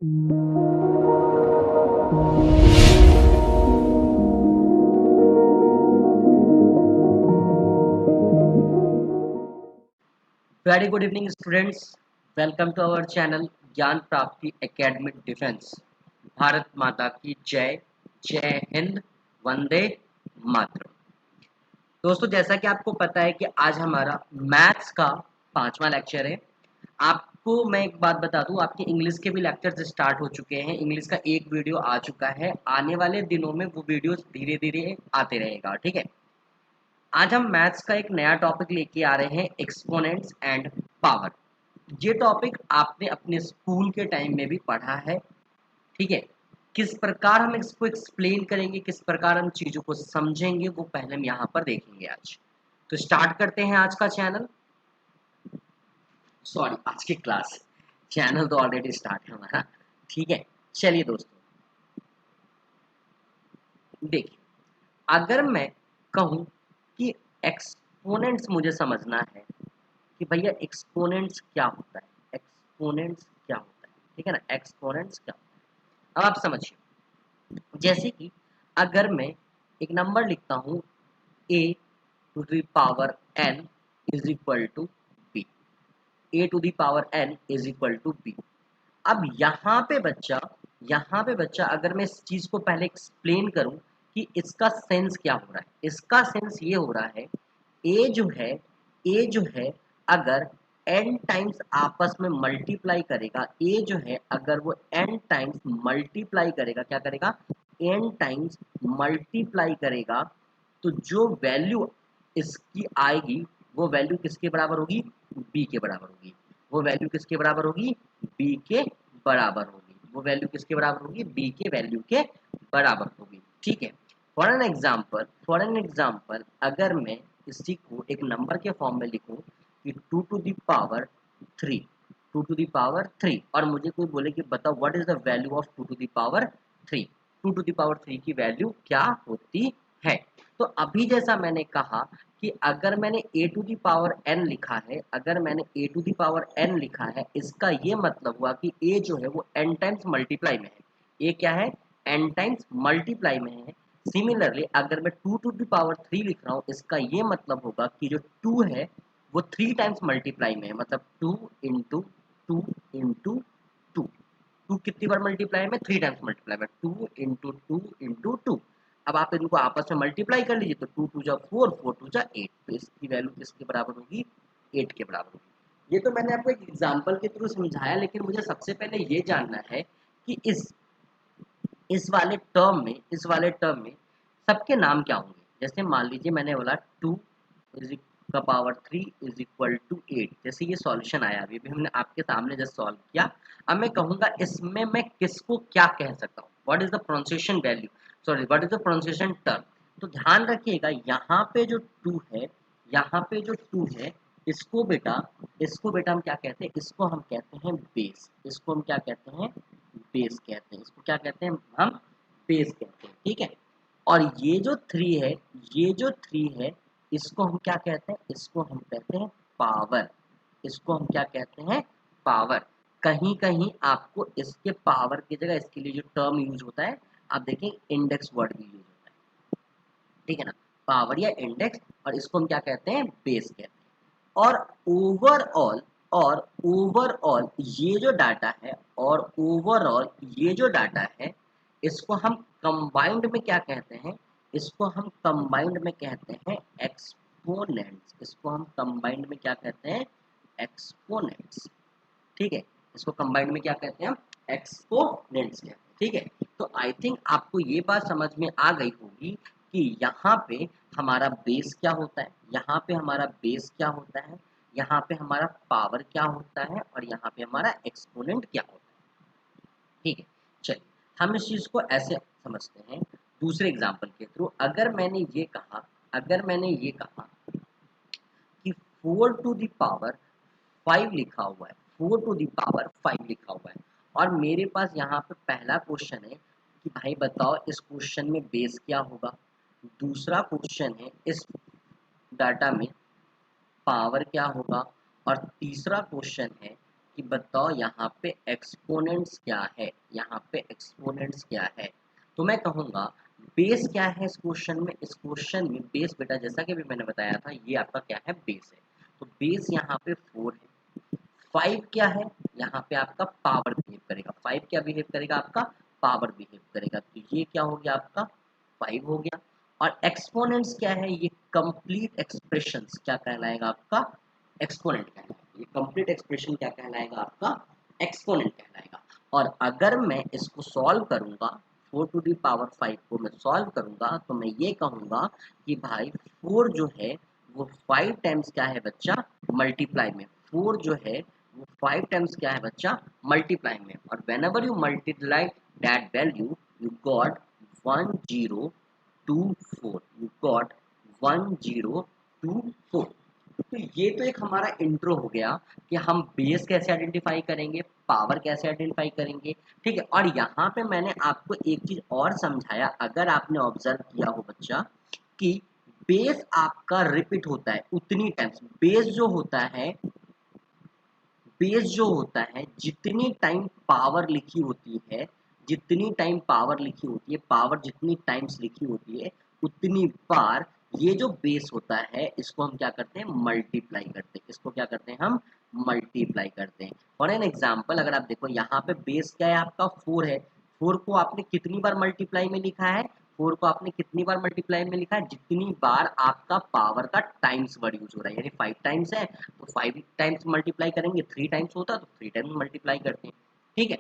Very good evening students, welcome to our channel Gyan Prapti academic defence. Bharat माता की जय। जय हिंद, वंदे मातरम। दोस्तों, जैसा कि आपको पता है कि आज हमारा मैथ्स का 5वां लेक्चर है। आपको मैं एक बात बता दूं, आपके इंग्लिश के भी लेक्चर्स स्टार्ट हो चुके हैं। इंग्लिश का एक वीडियो आ चुका है, आने वाले दिनों में वो वीडियोस धीरे धीरे आते रहेगा। ठीक है, आज हम मैथ्स का एक नया टॉपिक लेके आ रहे हैं, एक्सपोनेंट्स एंड पावर। ये टॉपिक आपने अपने स्कूल के टाइम में भी पढ़ा है। ठीक है, किस प्रकार हम इसको एक्सप्लेन करेंगे, किस प्रकार हम चीज़ों को समझेंगे, वो पहले हम यहाँ पर देखेंगे आज। तो स्टार्ट करते हैं आज का चैनल, सॉरी आज की क्लास। चैनल तो ऑलरेडी स्टार्ट है हमारा। ठीक है, चलिए दोस्तों देखिए, अगर मैं कहूँ कि एक्सपोनेंट्स मुझे समझना है कि भैया एक्सपोनेंट्स क्या होता है, एक्सपोनेंट्स क्या होता है, ठीक है ना, एक्सपोनेंट्स क्या होता है। अब आप समझिए, जैसे कि अगर मैं एक नंबर लिखता हूँ a to the power n is equal to b, a to the power n is equal to b। अब यहाँ पे बच्चा अगर मैं इस चीज को पहले एक्सप्लेन करूं कि इसका सेंस क्या हो रहा है, इसका सेंस ये हो रहा है, ए जो है अगर n टाइम्स आपस में मल्टीप्लाई करेगा, ए जो है अगर वो n टाइम्स मल्टीप्लाई करेगा, क्या करेगा, n टाइम्स मल्टीप्लाई करेगा, तो जो वैल्यू इसकी आएगी वो वैल्यू किसके बराबर होगी, b के बराबर होगी। वो वैल्यू किसके बराबर होगी, b के बराबर होगी। वो वैल्यू किसके बराबर होगी, b के वैल्यू के बराबर होगी। ठीक है, फॉर एन एग्जाम्पल अगर मैं इसी को एक नंबर के फॉर्म में लिखूं कि 2 to the power 3, 2 to the power 3, और मुझे कोई बोले कि बताओ what is the value of 2 to the power 3, 2 to the power 3 की वैल्यू क्या होती है। तो अभी जैसा मैंने कहा कि अगर मैंने a to the power n लिखा है, अगर मैंने a to the power n लिखा है, इसका ये मतलब हुआ कि a जो है वो n टाइम्स मल्टीप्लाई में है। a क्या है, n टाइम्स मल्टीप्लाई में है। सिमिलरली अगर मैं 2 टू दी पावर 3 लिख रहा हूँ, इसका ये मतलब होगा कि जो 2 है वो 3 टाइम्स मल्टीप्लाई में है, मतलब 2 इंटू 2 इंटू 2। 2 कितनी बार मल्टीप्लाई में, 3 टाइम्स मल्टीप्लाई में, 2 इंटू 2 इंटू 2। अब आप इनको आपस में मल्टीप्लाई कर लीजिए, तो 2 टू जा 4, 4 टू जा 8, तो इसकी वैल्यू किसके बराबर होगी, 8 के बराबर होगी। ये तो मैंने आपको एक एग्जांपल के थ्रू समझाया, लेकिन मुझे सबसे पहले ये जानना है कि इस वाले टर्म में सबके नाम क्या होंगे। जैसे मान लीजिए मैंने बोला 2 इज का पावर 3 इज इक्वल टू 8, जैसे ये सॉल्यूशन आया, अभी भी हमने आपके सामने जस्ट सॉल्व किया। अब मैं कहूंगा इसमें मैं किसको क्या कह सकता हूँ, what is the pronunciation value, sorry what is the pronunciation term. तो ध्यान रखिएगा, यहाँ पे जो 2 है, यहाँ पे जो 2 है, इसको बेटा हम क्या कहते हैं, इसको हम कहते हैं बेस। इसको हम क्या कहते हैं, बेस कहते हैं। इसको क्या कहते हैं, हम बेस कहते हैं। ठीक है, और ये जो 3 है, ये जो 3 है, इसको हम क्या कहते हैं, इसको हम कहते हैं पावर। इसको हम क्या कहते हैं, पावर। कहीं कहीं आपको इसके पावर की जगह इसके लिए जो टर्म यूज होता है, आप देखें इंडेक्स वर्ड भी यूज होता है। ठीक है ना, पावर या इंडेक्स, और इसको हम क्या कहते हैं, बेस कहते हैं। और ओवरऑल ये जो डाटा है, और ओवरऑल ये जो डाटा है, इसको हम कंबाइंड में क्या कहते हैं, इसको हम कंबाइंड में कहते हैं एक्सपोनेंट्स। इसको हम कंबाइंड में क्या कहते हैं, एक्सपोनेंट्स। ठीक है, इसको कंबाइंड में क्या कहते हैं, हम एक्सपोनेंट्स कहते हैं। ठीक है, तो आई थिंक आपको ये बात समझ में आ गई होगी कि यहाँ पे हमारा बेस क्या होता है, यहाँ पे हमारा बेस क्या होता है, यहाँ पे हमारा पावर क्या होता है, और यहाँ पे हमारा एक्सपोनेंट क्या होता है। ठीक है, चलिए हम इस चीज को ऐसे समझते हैं दूसरे एग्जाम्पल के थ्रू। अगर मैंने ये कहा कि 4 टू द पावर 5 लिखा हुआ है, 4 टू द पावर 5 लिखा हुआ है, और मेरे पास यहाँ पे पहला क्वेश्चन है कि भाई बताओ इस क्वेश्चन में बेस क्या होगा। दूसरा क्वेश्चन है इस डाटा में पावर क्या होगा, और तीसरा क्वेश्चन है कि बताओ यहाँ पे एक्सपोनेंट्स क्या है, यहाँ पे एक्सपोनेंट्स क्या है। तो मैं कहूँगा बेस क्या है इस क्वेश्चन में। इस क्वेश्चन में बेस बेटा जैसा कि भी मैंने बताया था, ये आपका क्या है, बेस है। तो बेस यहाँ पे 4 है। 5 क्या है, यहाँ पे आपका पावर बिहेव करेगा। 5 क्या बिहेव करेगा, आपका पावर बिहेव करेगा। तो ये क्या हो गया, आपका 5 हो गया। और एक्सपोनेंट्स क्या है, ये कंप्लीट एक्सप्रेशंस क्या कहलाएगा, आपका एक्सपोनेंट कहलाएगा। ये कंप्लीट एक्सप्रेशन क्या कहलाएगा, आपका एक्सपोनेंट कहलाएगा। और अगर मैं इसको सॉल्व करूंगा, 4 टू दी पावर 5 को मैं सॉल्व करूंगा, तो मैं ये कहूंगा कि भाई 4 जो है वो 5 टाइम्स क्या है बच्चा, मल्टीप्लाई में। 4 जो है वो 5 टाइम्स क्या है बच्चा, मल्टीप्लाई में। और when ever you multiply that value you got 1024, you got 1024। तो ये तो एक हमारा इंट्रो हो गया कि हम बेस कैसे आइडेंटिफाई करेंगे, पावर कैसे आइडेंटिफाई करेंगे, ठीक है। और यहाँ पे मैंने आपको एक चीज और समझाया, अगर आपने ऑब्जर्व किया हो बच्चा, कि बेस आपका रिपीट होता है उतनी टाइम्स। बेस जो होता है जितनी टाइम पावर लिखी होती है, जितनी टाइम पावर लिखी होती है, पावर जितनी टाइम्स लिखी होती है उतनी बार ये जो बेस होता है इसको हम क्या करते हैं, मल्टीप्लाई करते हैं। इसको क्या करते हैं, हम मल्टीप्लाई करते हैं। फॉर एन एग्जाम्पल अगर आप देखो यहाँ पे बेस क्या है, आपका 4 है। 4 को आपने कितनी बार मल्टीप्लाई में लिखा है, 4 को आपने कितनी बार मल्टीप्लाई में लिखा है, जितनी बार आपका पावर का टाइम्स वर्ड यूज हो रहा है। यानी 5 टाइम्स है तो 5 टाइम्स मल्टीप्लाई करेंगे, 3 टाइम्स होता तो 3 टाइम्स मल्टीप्लाई करते हैं, ठीक है।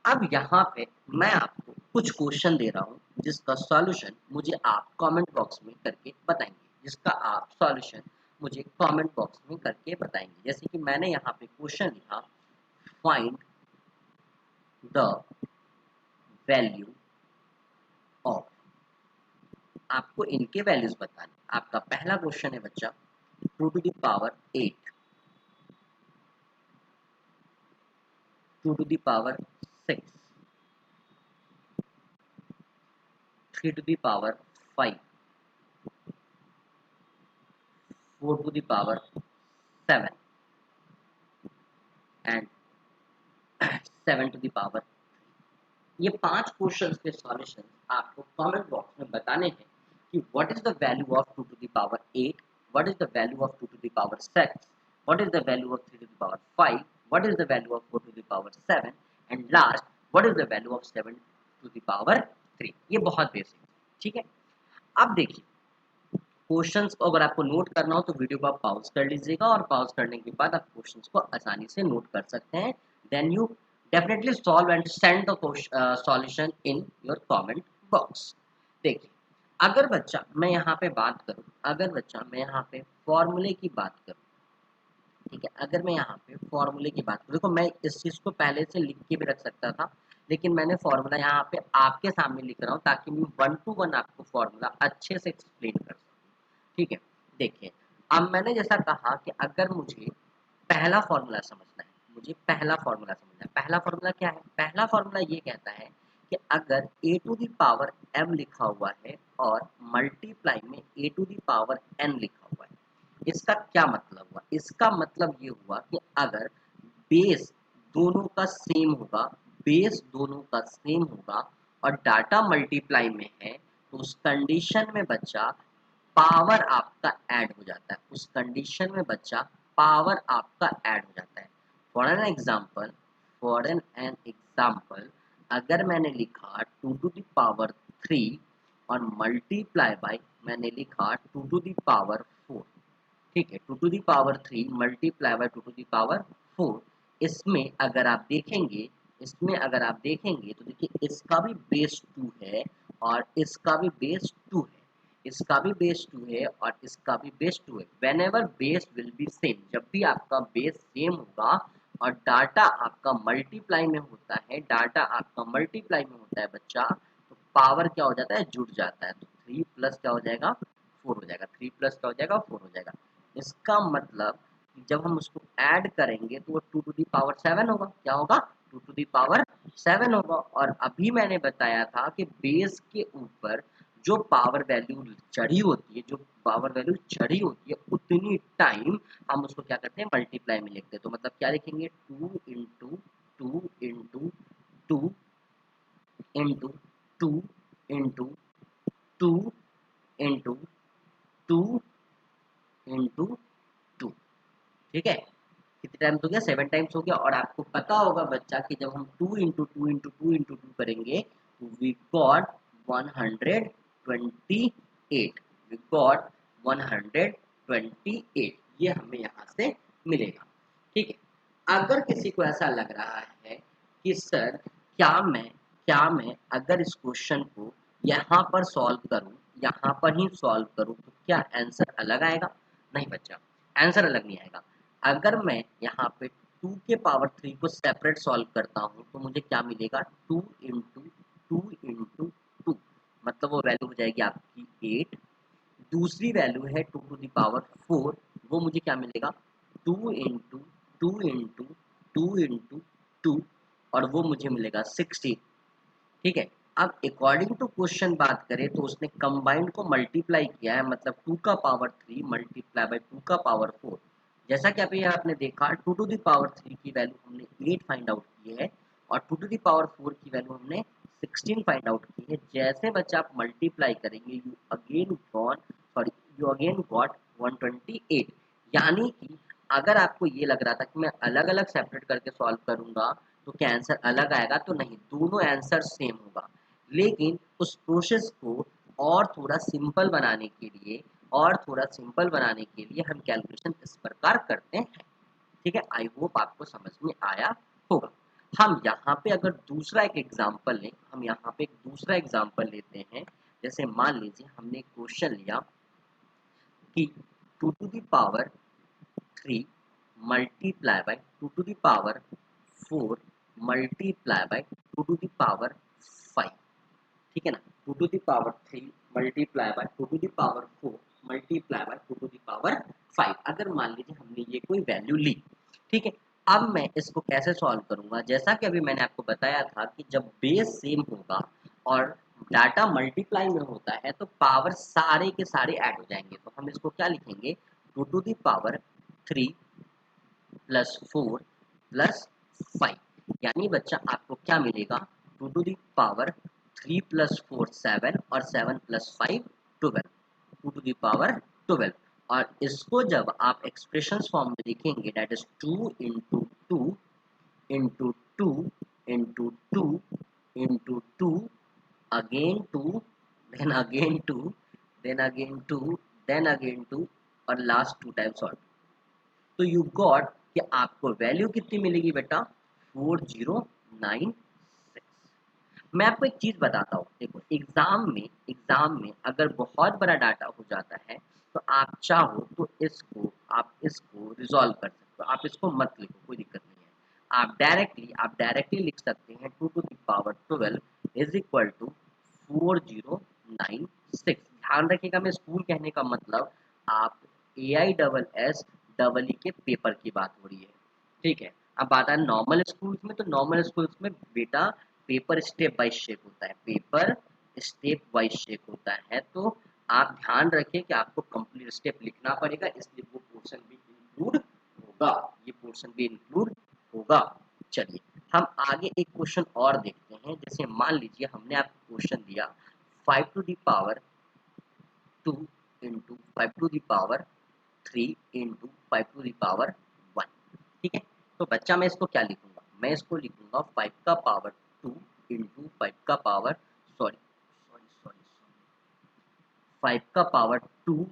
अब यहाँ पे मैं आपको कुछ क्वेश्चन दे रहा हूँ जिसका सॉल्यूशन मुझे आप कमेंट बॉक्स में करके बताएंगे, जिसका आप सॉल्यूशन मुझे कमेंट बॉक्स में करके बताएंगे। जैसे कि मैंने यहाँ पे क्वेश्चन लिखा, फाइंड द वैल्यू ऑफ, आपको इनके वैल्यूज बताने। आपका पहला क्वेश्चन है बच्चा 2 to the power 8, 2 to the power 6, 3 to the power 5, 4 to the power 7 and 7 to the power। ये 5 क्वेश्चंस के सॉल्यूशन आपको कमेंट बॉक्स में बताने हैं कि what is the value of 2 to the power 8, what is the value of 2 to the power 6, what is the value of 3 to the power 5, what is the value of 4 to the power 7 and last what is the value of 7 to the power 3। ये बहुत basic है, ठीक है। अब देखिए questions को अगर आपको नोट करना हो तो वीडियो को आप पॉज कर लीजिएगा, और पॉज करने के बाद आप क्वेश्चंस को आसानी से नोट कर सकते हैं। Then you definitely solve and send the solution in your comment box. देखिए अगर बच्चा मैं यहाँ पे बात करूँ, अगर बच्चा मैं यहाँ पे फॉर्मूले की बात करूँ, ठीक है, अगर मैं यहाँ पे फॉर्मूले की बात करूँ, देखो मैं इस चीज़ को पहले से लिख के भी रख सकता था, लेकिन मैंने फॉर्मूला यहाँ पे आपके सामने लिख रहा हूँ ताकि मैं 1 to 1 आपको फॉर्मूला अच्छे से एक्सप्लेन कर सकूँ, ठीक है। देखिए अब मैंने जैसा कहा कि अगर मुझे पहला फॉर्मूला समझना है, मुझे पहला फॉर्मूला समझना है। पहला फॉर्मूला क्या है, पहला फॉर्मूला ये कहता है कि अगर a to the power m लिखा हुआ है और मल्टीप्लाई में a to the power n लिखा हुआ है, इसका क्या मतलब हुआ, इसका मतलब ये हुआ कि अगर बेस दोनों का सेम होगा, बेस दोनों का सेम होगा और डाटा मल्टीप्लाई में है, तो उस कंडीशन में बच्चा पावर आपका ऐड हो जाता है। उस कंडीशन में बच्चा पावर आपका ऐड हो जाता है। फॉर एन एग्जाम्पल, अगर मैंने लिखा 2 टू द पावर 3 और मल्टीप्लाई बाय मैंने लिखा 2 टू द पावर 4, ठीक है, 2 to the power 3 multiply by 2 to the power 4। इसमें अगर आप देखेंगे, इसमें अगर आप देखेंगे तो देखिए इसका भी बेस 2 है और इसका भी बेस 2 है, इसका भी बेस 2 है और इसका भी बेस 2 है। When ever base will be same, जब भी आपका बेस सेम होगा और डाटा आपका मल्टीप्लाई में होता है, डाटा आपका मल्टीप्लाई में होता है बच्चा, तो पावर क्या हो जाता है, जुड़ जाता है। तो 3 प्लस क्या हो जाएगा, 4 हो जाएगा, 3 प्लस क्या हो जाएगा, 4 हो जाएगा। इसका मतलब जब हम उसको ऐड करेंगे तो वो 2 टू दी पावर 7 होगा। क्या होगा, 2 टू दी पावर 7 होगा। और अभी मैंने बताया था कि बेस के ऊपर जो पावर वैल्यू चढ़ी होती है, उतनी टाइम हम उसको क्या करते हैं, मल्टीप्लाई में लिखते हैं। तो मतलब क्या लिखेंगे, 2 into 2 into 2 into 2 into 2 into 2 into 2। ठीक है, कितने टाइम्स हो गया, 7 टाइम्स हो गया। और आपको पता होगा बच्चा कि जब हम 2 इंटू 2 इंटू 2 इंटू 2 करेंगे तो वी गॉट 128, वी गॉट 128, ये हमें यहाँ से मिलेगा। ठीक है, अगर किसी को ऐसा लग रहा है कि सर क्या मैं अगर इस क्वेश्चन को यहाँ पर सॉल्व करूँ, यहाँ पर ही सॉल्व करूँ, तो क्या आंसर अलग आएगा? नहीं बच्चा, आंसर अलग नहीं आएगा। अगर मैं यहाँ पे 2 के पावर 3 को सेपरेट सॉल्व करता हूँ तो मुझे क्या मिलेगा, 2 इंटू 2 इंटू 2, मतलब वो वैल्यू हो जाएगी आपकी 8। दूसरी वैल्यू है 2 टू द पावर 4, वो मुझे क्या मिलेगा, 2 इंटू 2 इंटू 2 इंटू 2, और वो मुझे मिलेगा 16। ठीक है, अब अकॉर्डिंग टू क्वेश्चन बात करें तो उसने कंबाइंड को मल्टीप्लाई किया है, मतलब 2 का पावर 3 मल्टीप्लाई बाय 2 का पावर 4। जैसा कि अभी आपने देखा 2 टू द पावर 3 की वैल्यू हमने 8 फाइंड आउट की है और 2 टू द पावर 4 की वैल्यू हमने 16 फाइंड आउट की है। जैसे बच्चा आप मल्टीप्लाई करेंगे यू अगेन गॉट 128। यानी कि अगर आपको ये लग रहा था कि मैं अलग अलग सेपरेट करके सॉल्व करूंगा तो क्या आंसर अलग आएगा, तो नहीं, दोनों आंसर सेम होगा। लेकिन उस प्रोसेस को और थोड़ा सिंपल बनाने के लिए हम कैलकुलेशन इस प्रकार करते हैं। ठीक है, आई होप आपको समझ में आया होगा। हम यहाँ पे अगर दूसरा एक एग्जाम्पल लेते हैं। जैसे मान लीजिए हमने क्वेश्चन लिया कि 2 to the power 3 multiply by 2 to the power 4 multiply by 2 to the power 5। ठीक है ना, 2 to the power 3 multiply by 2 to the power 4 multiply by 2 to the power 5। अगर मान लीजिए हमने ये कोई वैल्यू ली, ठीक है, अब मैं इसको कैसे सॉल्व करूंगा, जैसा कि अभी मैंने आपको बताया था कि जब बेस सेम होगा और डाटा मल्टीप्लाई में होता है तो पावर सारे के सारे ऐड हो जाएंगे। तो हम इसको क्या लिखेंगे, 2 to the power 3 plus 4 plus 5। यानी बच्चा आपको क्या मिलेगा, 2 टू द पावर 3 प्लस 4 7 और 7 प्लस 5 12, 2 टू द पावर 12। और इसको जब आप एक्सप्रेशन फॉर्म में लिखेंगे that is 2 into 2 into 2 into 2 into 2 again 2 then again 2 then again 2 then again 2 और लास्ट 2 टाइम्स और। तो यू गॉट कि आपको वैल्यू कितनी मिलेगी बेटा, 4096। मैं आपको एक चीज बताता हूँ, देखो एग्जाम में अगर बहुत बड़ा डाटा हो जाता है तो आप चाहो तो इसको रिजॉल्व कर सकते हो। आप इसको मत लिखो, कोई दिक्कत नहीं है। आप डायरेक्टली लिख सकते हैं 2 to the power 12 is equal to 4096। ध्यान रखिएगा, मैं स्कूल कहने का मतलब आप AISSEE के पेपर की बात हो रही है। ठीक है, अब बात है नॉर्मल स्कूल्स में, तो नॉर्मल स्कूल्स में बेटा पेपर स्टेप बाय स्टेप होता है। तो आप ध्यान रखें कि आपको कंप्लीट स्टेप लिखना पड़ेगा, इसलिए वो पोर्शन भी इंक्लूड होगा। चलिए हम आगे एक क्वेश्चन और देखते हैं। जैसे मान लीजिए हमने आपको क्वेश्चन दिया 5 to the power 2 into 5 to the power 3 into 5 to the power 1। ठीक है, तो बच्चा मैं इसको क्या लिखूंगा, मैं इसको लिखूंगा 5 का पावर 2 इंटू 5 का पावर 5 का पावर 2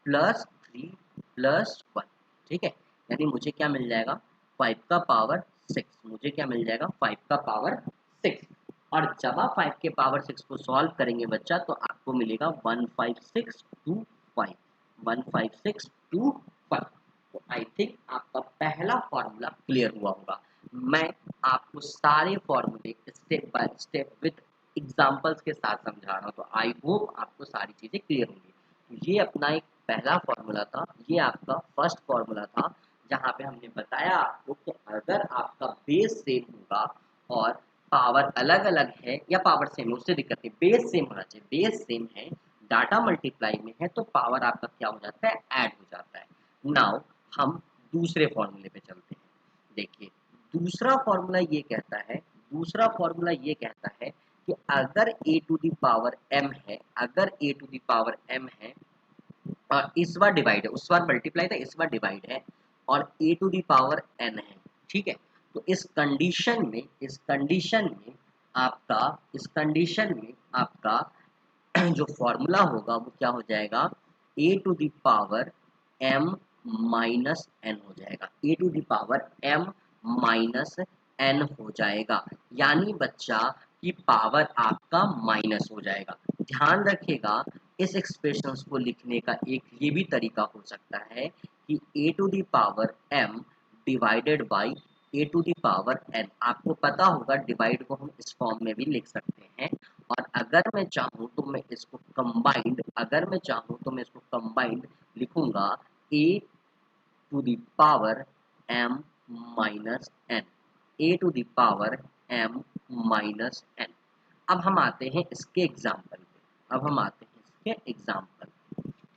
प्लस 3 प्लस 1। ठीक है, यानी मुझे क्या मिल जाएगा, 5 का पावर 6, मुझे क्या मिल जाएगा, 5 का पावर 6। और जब आप 5 के पावर 6 को सॉल्व करेंगे बच्चा तो आपको मिलेगा 15625, 15625। तो आई थिंक आपका पहला फॉर्मूला क्लियर हुआ होगा। मैं आपको सारे फॉर्मूले step by step with examples के साथ समझा रहा हूँ, तो आई होप आपको सारी चीज़ें क्लियर होंगी। तो ये अपना एक पहला फॉर्मूला था, ये आपका फर्स्ट फॉर्मूला था, जहाँ पे हमने बताया आपको कि अगर आपका बेस सेम होगा और पावर अलग अलग है या पावर सेम है उससे दिक्कत नहीं, बेस सेम होना चाहिए। बेस सेम है, डाटा मल्टीप्लाई में है, तो पावर आपका क्या हो जाता है, ऐड हो जाता है। नाउ हम दूसरे फॉर्मूले पे चलते हैं। देखिए दूसरा फॉर्मूला ये कहता है, दूसरा फॉर्मूला ये कहता है कि अगर a to the power m है, अगर a to the power m है और इस बार डिवाइड है, उस बार मल्टीप्लाई था, इस बार डिवाइड है, और a to the power n है, ठीक है। तो इस कंडीशन में, इस कंडीशन में आपका, इस कंडीशन में आपका जो फॉर्मूला होगा वो क्या हो जाएगा, a to the power m minus n हो जाएगा, a to the power m minus n हो जाएगा। यानी बच्चा की पावर आपका माइनस हो जाएगा। ध्यान रखिएगा इस एक्सप्रेशन को लिखने का एक ये भी तरीका हो सकता है कि a to the power m divided by a to the power n। आपको पता होगा डिवाइड को हम इस फॉर्म में भी लिख सकते हैं, और अगर मैं चाहूँ तो मैं इसको कंबाइंड, अगर मैं चाहूँ तो मैं इसको कंबाइंड लिखूंगा a to the power m minus n, a to the power m minus n। अब हम आते हैं इसके एग्जाम्पल पे, अब हम आते हैं इसके एग्जाम्पल,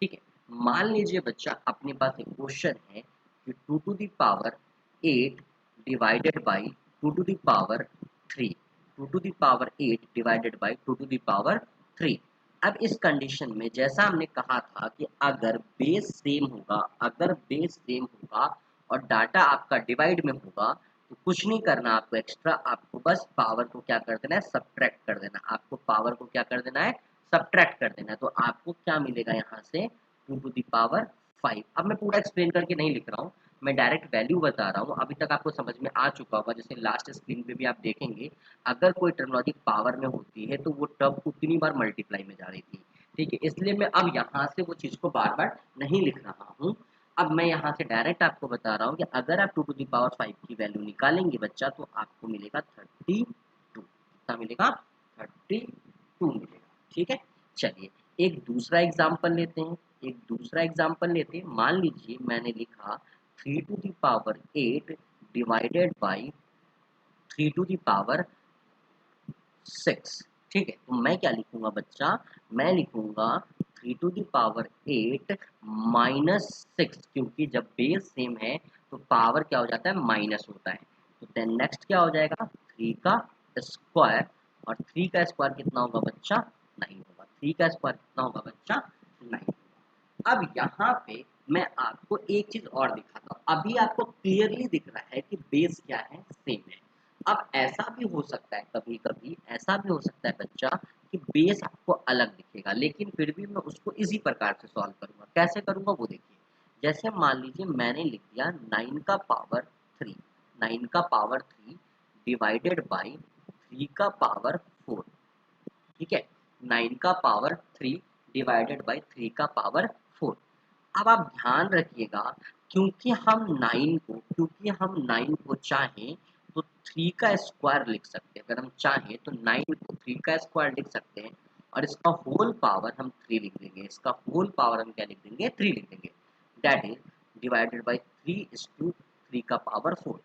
ठीक है। मान लीजिए बच्चा अपने पास एक क्वेश्चन है कि 2 to the power 8 divided by 2 to the power 3, 2 to the power 8 divided by 2 to the power 3। अब इस कंडीशन में जैसा हमने कहा था कि अगर बेस सेम होगा, अगर बेस सेम होगा और डाटा आपका डिवाइड में होगा तो कुछ नहीं करना आपको एक्स्ट्रा, आपको बस पावर को क्या कर देना है, सब्ट्रैक्ट कर देना। आपको पावर को क्या कर देना है, सब्ट्रैक्ट कर देना है। तो आपको क्या मिलेगा यहाँ से, 2 टू दी पावर 5। अब मैं पूरा एक्सप्लेन करके नहीं लिख रहा हूँ, मैं डायरेक्ट वैल्यू बता रहा हूँ। अभी तक आपको समझ में आ चुका होगा, जैसे लास्ट स्क्रीन पे भी आप देखेंगे अगर कोई टर्मिनोलॉजी पावर में होती है तो वो टर्म उतनी बार मल्टीप्लाई में जा रही थी, ठीक है। इसलिए मैं अब यहाँ से वो चीज़ को बार बार नहीं लिख रहा हूँ। अब मैं यहाँ से डायरेक्ट आपको बता रहा हूँ कि अगर आप 2 टू दी पावर 5 की वैल्यू निकालेंगे बच्चा तो आपको मिलेगा 32। कितना मिलेगा, 32 मिलेगा, ठीक है। चलिए एक दूसरा एग्जाम्पल लेते हैं, एक दूसरा एग्जाम्पल लेते हैं। मान लीजिए मैंने लिखा 3 to the power 8 divided by 3 to the power 6, ठीक है। तो मैं क्या लिखूंगा बच्चा, मैं लिखूंगा 3 टू दी पावर 8 माइनस 6, क्योंकि जब बेस सेम है तो पावर क्या हो जाता है, माइनस होता है। तो देन नेक्स्ट क्या हो जाएगा, 3 का स्क्वायर, और 3 का स्क्वायर कितना होगा बच्चा, 9 होगा। 3 का स्क्वायर कितना होगा बच्चा, 9। अब यहाँ पे मैं आपको एक चीज और दिखाता हूँ। अभी आपको क्लियरली दिख रहा है कि बेस क्या है, सेम है। अब ऐसा भी हो सकता है, कभी कभी ऐसा भी हो सकता है बच्चा कि बेस आपको अलग दिखेगा, लेकिन फिर भी मैं उसको इसी प्रकार से सॉल्व करूंगा। कैसे करूंगा वो देखिए। जैसे मान लीजिए मैंने लिख दिया 9 का पावर 3, 9 का पावर 3 डिवाइडेड बाई 3 का पावर 4, ठीक है। 9 का पावर 3 डिवाइडेड बाई 3 का पावर 4। अब आप ध्यान रखिएगा, क्योंकि हम 9 को चाहें तो 3 का स्क्वायर लिख सकते हैं। अगर हम चाहें तो 9 को 3 का स्क्वायर लिख सकते हैं, और इसका होल पावर हम 3 लिख देंगे। इसका होल पावर हम क्या लिख देंगे, 3 लिख देंगे। That is divided by 3 is to 3 का पावर 4।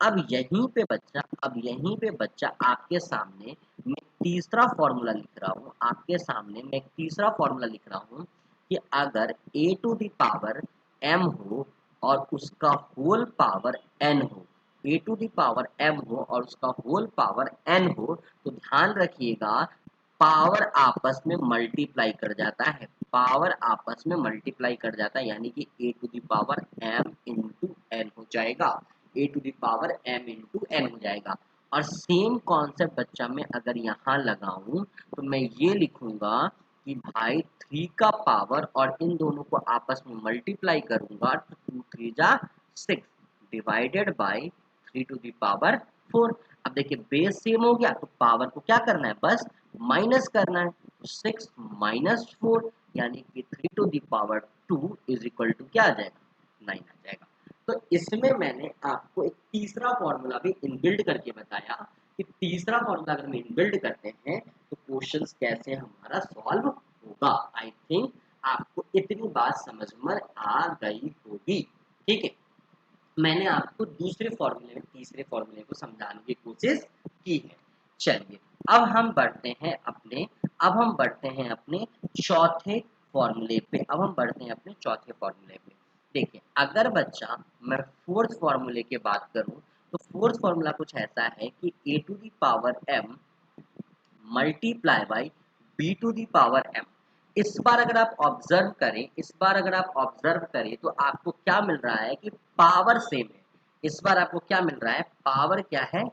अब यहीं पे बच्चा आपके सामने मैं तीसरा फॉर्मूला लिख रहा हूँ, आपके सामने मैं तीसरा फॉर्मूला लिख रहा हूँ कि अगर a to the power m हो और उसका होल पावर n हो, a to the power m हो और उसका होल पावर n हो, तो ध्यान रखिएगा पावर आपस में मल्टीप्लाई कर जाता है, पावर आपस में मल्टीप्लाई कर जाता है, यानी कि a to the power m into n हो जाएगा, a to the power m into n हो जाएगा। और सेम कॉन्सेप्ट बच्चा मैं अगर यहाँ लगाऊं तो मैं ये लिखूंगा कि भाई 3 का पावर और इन दोनों को आपस में मल्टीप्लाई करूंगा तो 2 3 जा 6 divided by 3 to the power 4। अब देखिए बेस सेम हो गया तो पावर को क्या करना है, बस माइनस करना है। तो 6 माइनस 4 यानी कि 3 to the power 2 is equal to क्या आ जाएगा, 9 आ जाएगा। तो इसमें मैंने आपको एक तीसरा फॉर्मूला भी इनबिल्ड करके बताया कि तीसरा फॉर्मूला अगर हम इनबिल्ड करते हैं तो क्वेश्चंस कैसे हमारा सॉल्व होगा। आई थिंक आपको इतनी बात समझ में आ गई होगी, ठीक है। मैंने आपको दूसरे फॉर्मूले में तीसरे फॉर्मूले को समझाने की कोशिश की है। चलिए अब हम बढ़ते हैं अपने चौथे फॉर्मूले पे। देखिए, अगर बच्चा मैं फोर्थ फॉर्मूले की बात करूं तो फोर्थ फॉर्मूला कुछ ऐसा है कि a to the power m multiply by b to the power m। इस बार अगर आप ऑब्जर्व करें तो आपको क्या मिल रहा है कि पावर सेम है। इस बार आपको क्या मिल रहा है, पावर क्या है,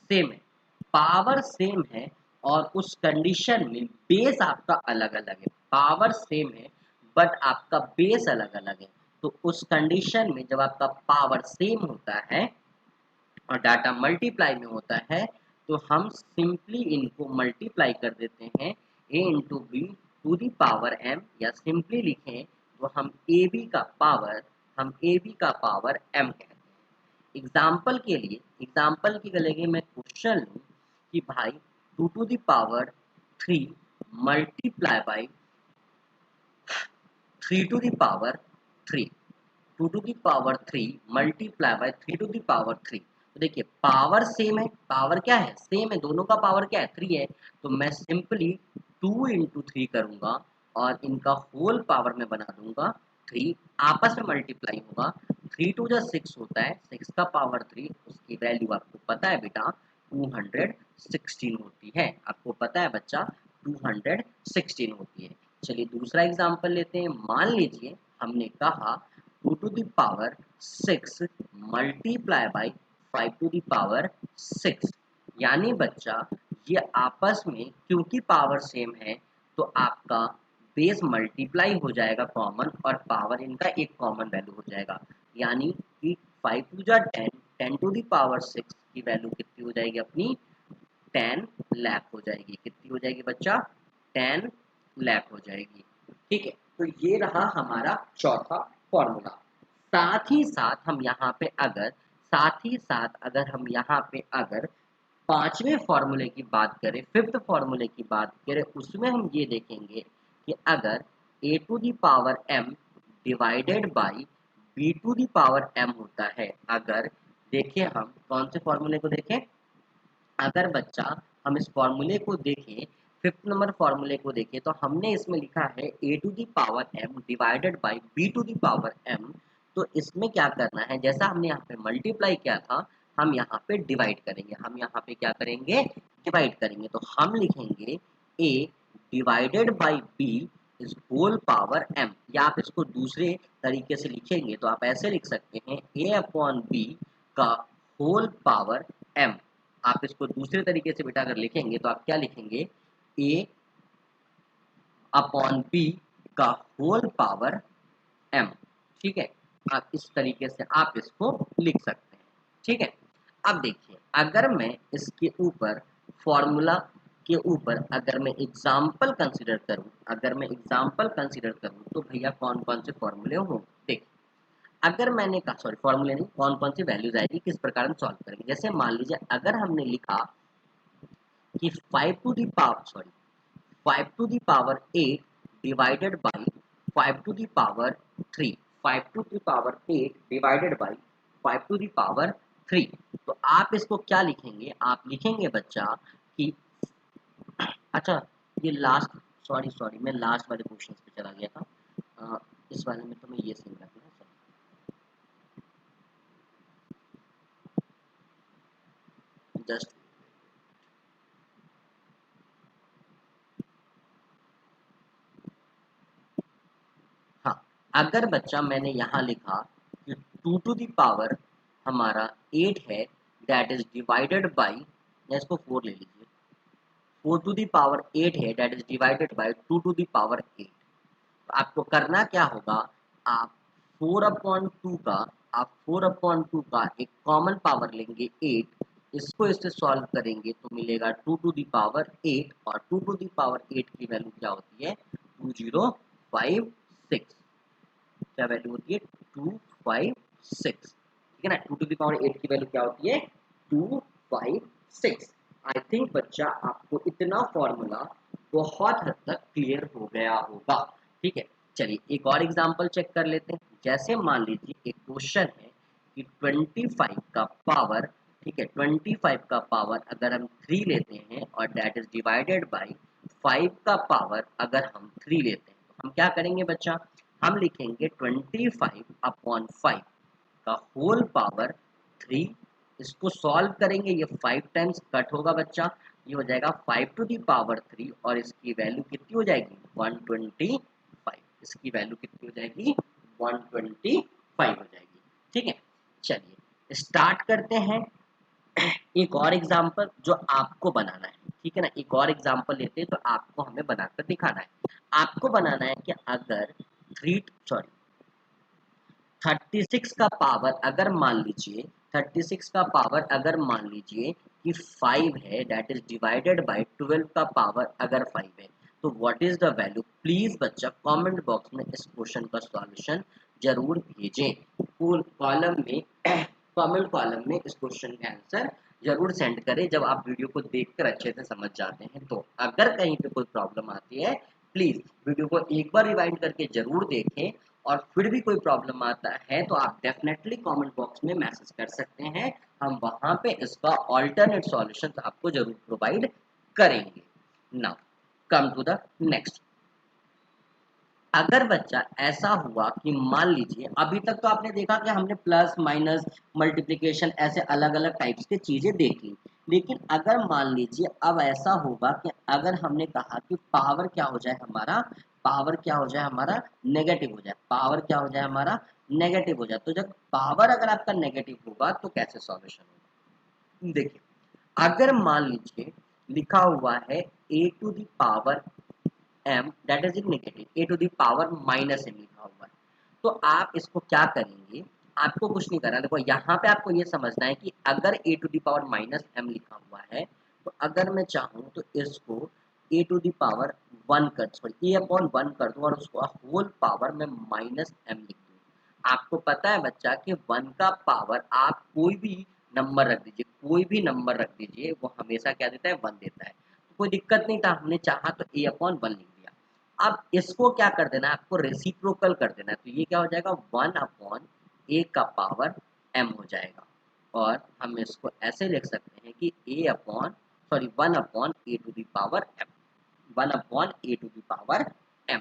सेम है। पावर सेम है और उस कंडीशन में बेस आपका अलग अलग है। पावर सेम है बट आपका बेस अलग अलग है। तो उस कंडीशन में जब आपका पावर सेम होता है और डाटा मल्टीप्लाई में होता है तो हम सिंपली इनको मल्टीप्लाई कर देते हैं a into B to the power m, या सिंपली लिखें तो हम ए बी का पावर m कहते हैं। एग्जाम्पल के लिए मैं क्वेश्चन लूँ कि भाई 2 to the power 3 multiply by 3 to the power 3, 2 to the power 3 multiply by 3 to the power 3। तो देखिए पावर सेम है, पावर क्या है, सेम है, दोनों का पावर क्या है, 3 है। तो मैं सिंपली 2 इंटू 3 करूँगा और इनका होल पावर में बना दूंगा 3, आपस में मल्टीप्लाई होगा। 3 टू जो 6 होता है, 6 का पावर 3, उसकी वैल्यू आपको पता है बेटा 216 होती है। आपको पता है बच्चा 216 होती है। चलिए दूसरा एग्जाम्पल लेते हैं। मान लीजिए हमने कहा 2 to the power 6 multiply by 5 to the power 6, यानी बच्चा ये आपस में क्योंकि पावर सेम है तो आपका बेस मल्टीप्लाई हो जाएगा कॉमन, और पावर इनका एक कॉमन वैल्यू हो जाएगा। यानी कि 5 टू जा 10, 10 टू दी पावर 6 की वैल्यू कितनी हो जाएगी अपनी, 10 लाख हो जाएगी। कितनी हो जाएगी बच्चा, 10 लाख हो जाएगी। ठीक है, तो ये रहा हमारा चौथा फॉर्मूला। साथ ही साथ अगर पांचवें फॉर्मूले की बात करें, फिफ्थ फॉर्मूले की बात करें, उसमें हम ये देखेंगे कि अगर a to the power m divided by b to the power m होता है। अगर देखें हम कौन से फॉर्मूले को देखें, अगर बच्चा हम इस फॉर्मूले को देखें, फिफ्थ नंबर फॉर्मूले को देखें, तो हमने इसमें लिखा है a to the power m divided by b to the power m। तो इसमें क्या करना है, जैसा हमने यहाँ पे मल्टीप्लाई किया था हम यहाँ पे डिवाइड करेंगे। तो हम लिखेंगे a divided by b is whole power m, या आप इसको दूसरे तरीके से लिखेंगे तो आप ऐसे लिख सकते हैं a अपॉन b का होल पावर m। आप इसको दूसरे तरीके से बिठा कर लिखेंगे तो आप क्या लिखेंगे, a अपॉन b का होल पावर m। ठीक है, आप इस तरीके से आप इसको लिख सकते हैं। ठीक है, अब देखिए अगर मैं इसके ऊपर फॉर्मूला के ऊपर अगर मैं एग्जाम्पल कंसीडर करूं तो भैया कौन कौन से फॉर्मूले हों। देखिए अगर मैंने कहा, सॉरी फॉर्मूले नहीं, कौन कौन सी वैल्यूज आएगी, किस प्रकार हम सॉल्व करेंगे। जैसे मान लीजिए अगर हमने लिखा कि 5 to the power 8 divided by 5 to the power 3, 5 to the power 8 divided by 5 to the power 3। तो आप इसको क्या लिखेंगे, आप लिखेंगे बच्चा कि अच्छा ये लास्ट, सॉरी मैं लास्ट वाले क्वेश्चन पे चला गया था। इस वाले में तो मैं ये सीन रखना जस्ट, हाँ अगर बच्चा मैंने यहाँ लिखा कि 2 टू दी पावर हमारा 8 है, दैट इज डिवाइडेड बाई, या इसको 4 ले लीजिए, 4 टू दी पावर 8 है that is divided by 2 to the power 8। तो आपको करना क्या होगा, आप 4 अपॉन टू का एक कॉमन पावर लेंगे 8, इसको इससे सॉल्व करेंगे तो मिलेगा 2 टू दी पावर 8, और 2 टू दी पावर 8 की वैल्यू क्या होती है, 2056। क्या वैल्यू होती है, 256। ठीक है ना, 2 टू द पावर 8 की वैल्यू क्या होती है, 256। आई थिंक बच्चा आपको इतना फॉर्मूला बहुत हद तक क्लियर हो गया होगा। ठीक है, चलिए एक और एग्जांपल चेक कर लेते हैं। जैसे मान लीजिए एक क्वेश्चन है कि 25 का पावर ठीक है, 25 का पावर अगर हम 3 लेते हैं और दैट इज डिवाइडेड बाय 5 का पावर अगर हम 3 लेते हैं, तो हम क्या करेंगे बच्चा, हम लिखेंगे 25 अपॉन 5 का होल पावर 3। इसको सॉल्व करेंगे, ये 5 टाइम्स कट होगा बच्चा, ये हो जाएगा 5 टू दी पावर 3 और इसकी वैल्यू कितनी हो जाएगी 125। इसकी वैल्यू कितनी हो जाएगी 125 हो जाएगी। ठीक है, चलिए स्टार्ट करते हैं एक और एग्जांपल जो आपको बनाना है। ठीक है ना, एक और एग्जांपल लेते हैं तो आपको हमें बनाकर दिखाना है। आपको बनाना है कि अगर 36 का पावर अगर मान लीजिए 36 का पावर अगर मान लीजिए कि 5 है, दैट इज डिवाइडेड बाय 12 का पावर अगर 5 है, तो what is the value. Please बच्चा कमेंट बॉक्स में इस क्वेश्चन का सॉल्यूशन जरूर भेजें, फुल कॉलम में कमेंट कॉलम में इस क्वेश्चन का आंसर जरूर सेंड करें जब आप वीडियो को देखकर अच्छे से समझ जाते हैं। तो अगर कहीं पे कोई प्रॉब्लम आती है प्लीज वीडियो को एक बार रिवाइंड करके जरूर देखें, और फिर भी कोई प्रॉब्लम आता है तो आप डेफिनेटली कमेंट बॉक्स में मैसेज कर सकते हैं, हम वहां पे इसका ऑल्टरनेट सॉल्यूशन आपको जरूर प्रोवाइड करेंगे। Now come to the next. अगर बच्चा ऐसा हुआ कि मान लीजिए अभी तक तो आपने देखा कि हमने प्लस माइनस मल्टीप्लिकेशन ऐसे अलग अलग टाइप्स की चीजें देख ली, लेकिन अगर मान लीजिए अब ऐसा होगा कि अगर हमने कहा कि पावर क्या हो जाए हमारा, पावर क्या हो जाए हमारा नेगेटिव हो जाए, पावर क्या हो जाए हमारा नेगेटिव हो जाए, तो जब पावर अगर आपका नेगेटिव होगा तो कैसे सॉल्यूशन होगा। देखिए अगर मान लीजिए लिखा हुआ है a to the power m that is in negative a to the power minus m लिखा हुआ है, तो आप इसको क्या करेंगे, आपको कुछ नहीं करना। देखो यहाँ पे आपको ये समझना है कि अगर a to the power minus m लिखा हुआ है, तो अगर मैं चाहूँ तो इसको a टू द पावर 1 कर सॉरी a अपॉन 1 कर दूँ और उसको होल पावर में माइनस m लिख दूँ। आपको पता है बच्चा कि 1 का पावर आप कोई भी नंबर रख दीजिए, कोई भी नंबर रख दीजिए, वो हमेशा क्या देता है 1 देता है, तो कोई दिक्कत नहीं था, हमने चाहा तो a अपॉन 1 लिख दिया। अब इसको क्या कर देना है, आपको रेसिप्रोकल कर देना है, तो ये क्या हो जाएगा 1 अपॉन a का पावर m हो जाएगा, और हम इसको ऐसे लिख सकते हैं कि a upon sorry 1 upon a to the power m, 1 upon a to the power m।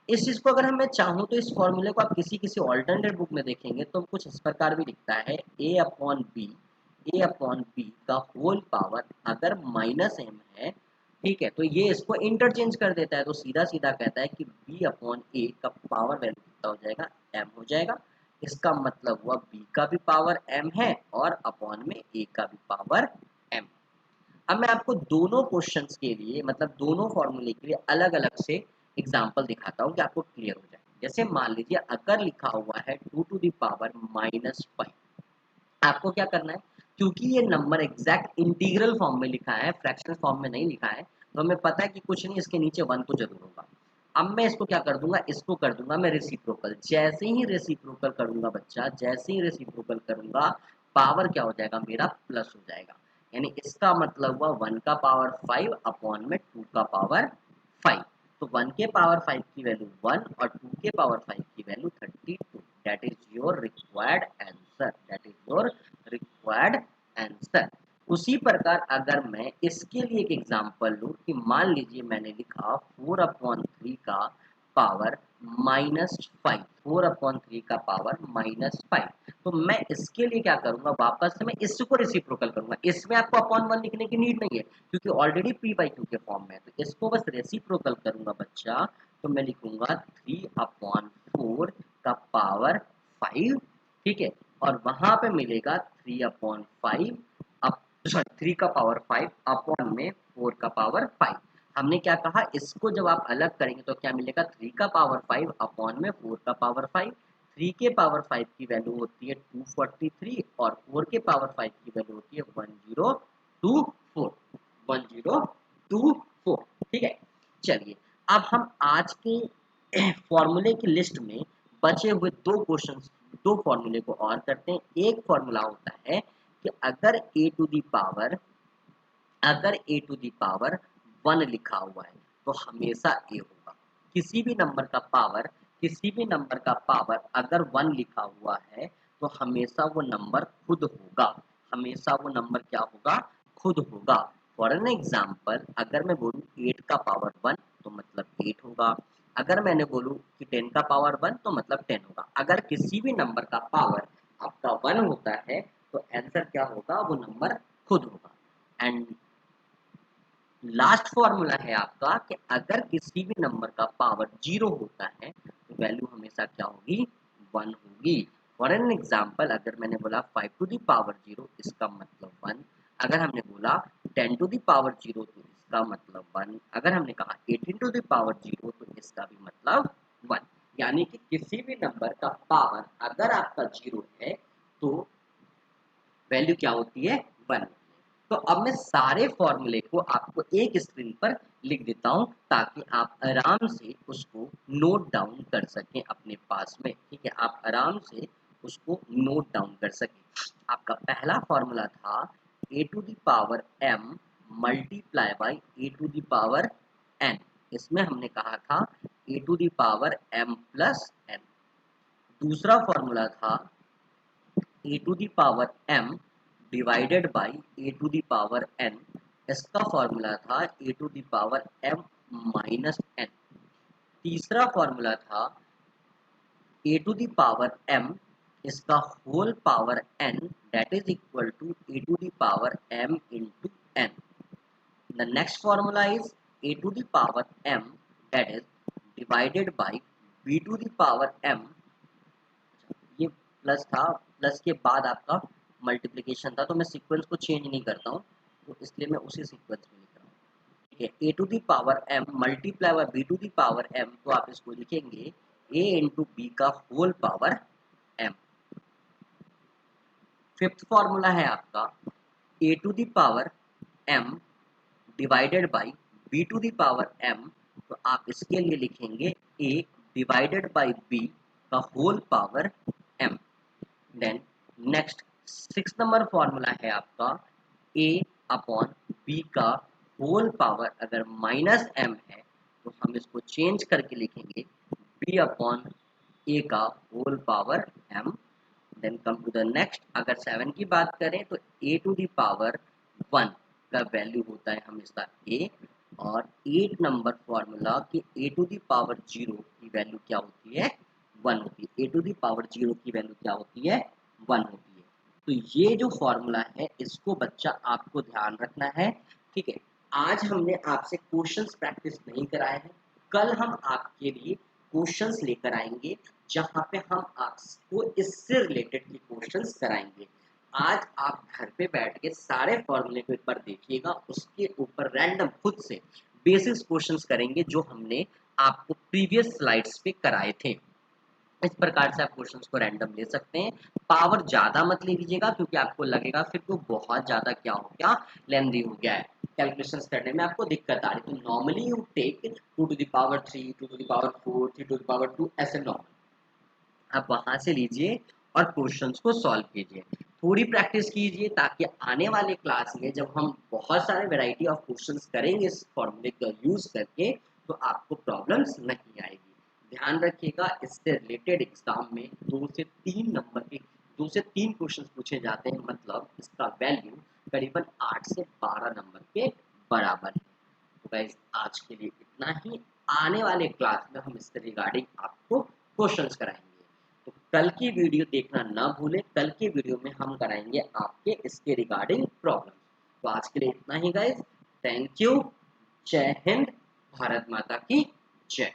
इस चीज को अगर मैं चाहूँ तो इस फॉर्मूले को आप किसी किसी ऑल्टरनेट बुक में देखेंगे तो कुछ इस प्रकार भी लिखता है a अपॉन बी का होल पावर अगर माइनस m है, ठीक है, तो ये इसको इंटरचेंज कर देता है, तो सीधा सीधा कहता है कि b अपॉन a का पावर वैल्यू कितना हो जाएगा m हो जाएगा। इसका मतलब हुआ b का भी पावर m है और अपॉन में a का भी पावर m। अब मैं आपको दोनों क्वेश्चंस के लिए मतलब दोनों फॉर्मूले के लिए अलग अलग से एग्जांपल दिखाता हूँ कि आपको क्लियर हो जाए। जैसे मान लीजिए अगर लिखा हुआ है 2 टू द पावर माइनस 5, आपको क्या करना है, क्योंकि ये नंबर एग्जैक्ट इंटीग्रल फॉर्म में लिखा है, फ्रैक्शनल फॉर्म में नहीं लिखा है, तो हमें पता है कि कुछ नहीं, इसके नीचे 1 तो जरूर होगा। अब मैं इसको क्या कर दूंगा, इसको कर दूंगा मैं रेसिप्रोकल। जैसे ही रेसिप्रोकल करूंगा बच्चा, जैसे ही रेसिप्रोकल करूंगा, पावर क्या हो जाएगा मेरा प्लस हो जाएगा, यानी इसका मतलब हुआ 1 का पावर 5 अपॉन में 2 का पावर 5। तो 1 के पावर 5 की वैल्यू 1 और 2 के पावर 5 की value 32। That is your required answer, that is your required answer. उसी प्रकार अगर मैं इसके लिए एक एग्जांपल लूं कि मान लीजिए मैंने लिखा 4 अपॉन 3 का पावर माइनस 5, 4 अपॉन 3 का पावर माइनस 5, तो मैं इसके लिए क्या करूंगा, वापस से मैं इसको रेसिप्रोकल करूंगा। इसमें आपको अपॉन 1 लिखने की नीड नहीं है क्योंकि ऑलरेडी p/2 के फॉर्म में है, तो इसको बस रेसिप्रोकल करूंगा बच्चा, तो मैं लिखूंगा 3 अपॉन 4 का पावर 5, ठीक है, और वहां पे मिलेगा 3 अपॉन 5 अप सॉरी 3 का पावर 5 अपॉन में 4 का पावर 5। हमने क्या कहा, इसको जब आप अलग करेंगे तो क्या मिलेगा, 3 का पावर 5 अपॉन में 4 का पावर 5। 3 के पावर 5 की वैल्यू होती है 243 और 4 के पावर 5 की वैल्यू होती है 1024, 1024। ठीक है, चलिए अब हम आज के फॉर्मूले की लिस्ट में बचे हुए दो क्वेश्चंस, दो फॉर्मूले को और करते हैं। एक फॉर्मूला होता है कि अगर a टू दी पावर 1 लिखा हुआ है तो हमेशा a होगा। किसी भी नंबर का पावर, किसी भी नंबर का पावर अगर 1 लिखा हुआ है तो हमेशा वो नंबर खुद होगा, हमेशा वो नंबर क्या होगा, खुद होगा। फॉर एन एग्जाम्पल, अगर मैं बोलूँ 8 का पावर 1 तो मतलब 8 होगा, अगर मैंने बोलूँ कि 10 का पावर 1 तो मतलब 10 होगा। अगर किसी भी नंबर का पावर आपका 1 होता है तो आंसर क्या होगा, वो नंबर खुद होगा। एंड लास्ट फॉर्मूला है आपका कि अगर किसी भी नंबर का पावर 0 होता है तो वैल्यू हमेशा क्या होगी, 1 होगी। फॉर एन एग्जाम्पल, अगर मैंने बोला 5 टू द पावर 0 इसका मतलब 1, अगर हमने बोला 10 टू द पावर 0 तो इसका मतलब 1, अगर हमने कहा 18 टू द पावर 0 तो इसका भी मतलब 1। यानी कि किसी भी नंबर का पावर अगर आपका 0 है तो वैल्यू क्या होती है, 1। तो अब मैं सारे फॉर्मूले को आपको एक स्क्रीन पर लिख देता हूं ताकि आप आराम से उसको नोट डाउन कर सकें अपने पास में। ठीक है, आप आराम से उसको नोट डाउन कर सकें। आपका पहला फॉर्मूला था a to the power m multiply by a to the power n। इसमें हमने कहा था a to the power m plus n। दूसरा फॉर्मूला था a to the power m divided by a to the power n। इसका formula था a to the power m minus n। तीसरा formula था a to the power m इसका whole power n that is equal to a to the power m into n। The next formula is A to the power m that is divided by b to the power m। ये plus था, plus के बाद आपका multiplication था, तो मैं sequence को change नहीं करता हूँ, तो इसलिए मैं उसी सीक्वेंस में लिख रहा हूँ। ठीक है, a to the power m multiply by b to the power m, तो आप इसको लिखेंगे a इंटू बी का whole power m। Fifth formula है आपका a to the power m divided by b to the power m, तो आप इसके लिए लिखेंगे a डिवाइडेड बाई b का whole power m। Then next 6 number formula है आपका a अपॉन b का होल पावर, अगर माइनस m है तो हम इसको चेंज करके लिखेंगे b अपॉन a का whole power m। Then come to the next, अगर 7 की बात करें तो a टू द पावर 1 का वैल्यू होता है हमेशा a, और 8 नंबर फॉर्मूला कि a टू द पावर 0 की वैल्यू क्या होती है, 1 होती है। a टू द पावर 0 की वैल्यू क्या होती है, 1 होती है। तो ये जो फॉर्मूला है इसको बच्चा आपको ध्यान रखना है। ठीक है, आज हमने आपसे क्वेश्चंस प्रैक्टिस नहीं कराए हैं, कल हम आपके लिए क्वेश्चंस लेकर आएंगे जहां पे हम आपको इससे रिलेटेड के क्वेश्चंस कराएंगे। आज आप घर पे बैठ के सारे फॉर्मूले को एक बार देखिएगा, उसके ऊपर रैंडम खुद से बेसिक्स क्वेश्चंस करेंगे जो हमने आपको प्रीवियस स्लाइड्स पे कराए थे। इस प्रकार से आप क्वेश्चंस को रैंडम ले सकते हैं। पावर ज़्यादा मत ले लीजिएगा क्योंकि आपको लगेगा फिर तो बहुत ज़्यादा क्या हो गया, लेंदी हो गया है, कैलकुलेशंस करने में आपको दिक्कत आ रही। तो normally you take 2 to the power 3, 2 to the power 4, 3 to the power 2, ऐसे नॉर्मल आप वहां से लीजिए और क्वेश्चंस को सॉल्व कीजिए। थोड़ी प्रैक्टिस कीजिए ताकि आने वाले क्लास में जब हम बहुत सारे वैरायटी ऑफ क्वेश्चंस करेंगे इस फॉर्मूले का यूज करके तो आपको प्रॉब्लम्स नहीं आएगी। ध्यान रखिएगा, इससे रिलेटेड एग्जाम में 2 से 3 क्वेश्चन पूछे जाते हैं, मतलब इसका वैल्यू करीबन 8 से 12 नंबर के बराबर है। तो गाइस आज के लिए इतना ही, आने वाले क्लास में हम इसके रिगार्डिंग आपको क्वेश्चंस कराएंगे। तो कल की वीडियो देखना ना भूलें, कल की वीडियो में हम कराएंगे आपके इसके रिगार्डिंग प्रॉब्लम। तो आज के लिए इतना ही गाइस, थैंक यू, जय हिंद, भारत माता की जय।